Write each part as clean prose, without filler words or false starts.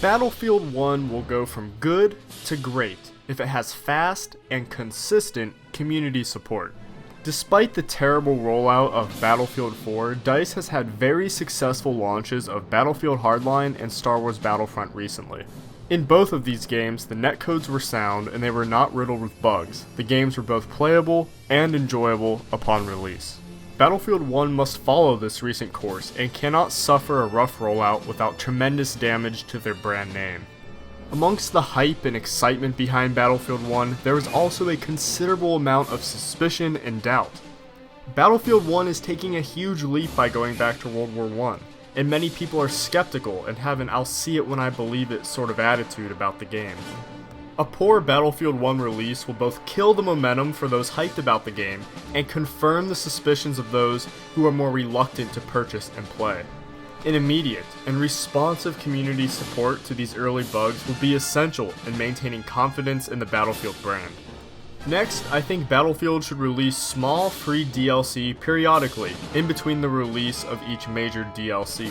Battlefield 1 will go from good to great if it has fast and consistent community support. Despite the terrible rollout of Battlefield 4, DICE has had very successful launches of Battlefield Hardline and Star Wars Battlefront recently. In both of these games, the netcodes were sound and they were not riddled with bugs. The games were both playable and enjoyable upon release. Battlefield 1 must follow this recent course and cannot suffer a rough rollout without tremendous damage to their brand name. Amongst the hype and excitement behind Battlefield 1, there is also a considerable amount of suspicion and doubt. Battlefield 1 is taking a huge leap by going back to World War I, and many people are skeptical and have an "I'll see it when I believe it" sort of attitude about the game. A poor Battlefield 1 release will both kill the momentum for those hyped about the game and confirm the suspicions of those who are more reluctant to purchase and play. An immediate and responsive community support to these early bugs will be essential in maintaining confidence in the Battlefield brand. Next, I think Battlefield should release small free DLC periodically in between the release of each major DLC.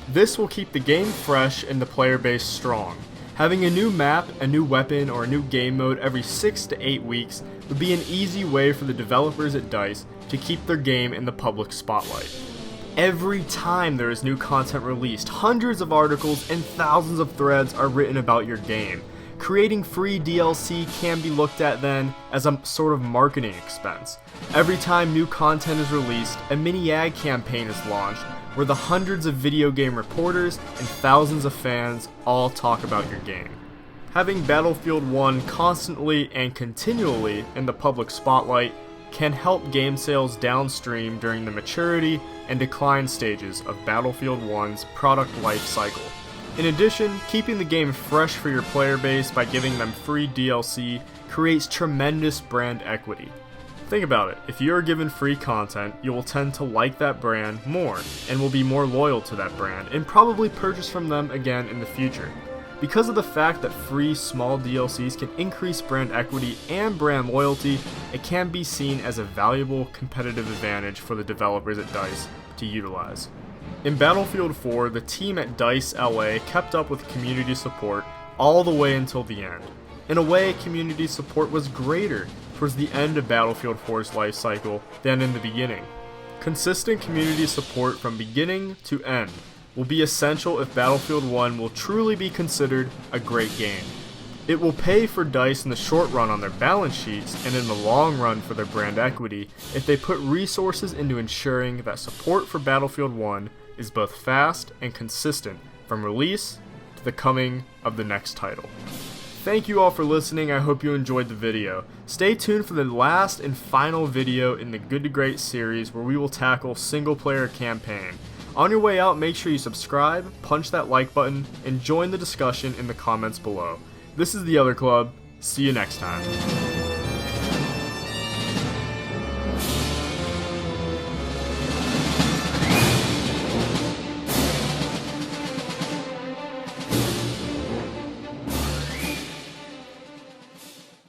This will keep the game fresh and the player base strong. Having a new map, a new weapon, or a new game mode every 6 to 8 weeks would be an easy way for the developers at DICE to keep their game in the public spotlight. Every time there is new content released, hundreds of articles and thousands of threads are written about your game. Creating free DLC can be looked at then as a sort of marketing expense. Every time new content is released, a mini ad campaign is launched where the hundreds of video game reporters and thousands of fans all talk about your game. Having Battlefield 1 constantly and continually in the public spotlight can help game sales downstream during the maturity and decline stages of Battlefield 1's product life cycle. In addition, keeping the game fresh for your player base by giving them free DLC creates tremendous brand equity. Think about it, if you are given free content, you will tend to like that brand more, and will be more loyal to that brand, and probably purchase from them again in the future. Because of the fact that free small DLCs can increase brand equity and brand loyalty, it can be seen as a valuable competitive advantage for the developers at DICE to utilize. In Battlefield 4, the team at DICE LA kept up with community support all the way until the end. In a way, community support was greater towards the end of Battlefield 4's life cycle than in the beginning. Consistent community support from beginning to end will be essential if Battlefield 1 will truly be considered a great game. It will pay for DICE in the short run on their balance sheets and in the long run for their brand equity if they put resources into ensuring that support for Battlefield 1 is both fast and consistent from release to the coming of the next title. Thank you all for listening, I hope you enjoyed the video. Stay tuned for the last and final video in the Good to Great series where we will tackle single player campaign. On your way out, make sure you subscribe, punch that like button, and join the discussion in the comments below. This is The Other Club, see you next time.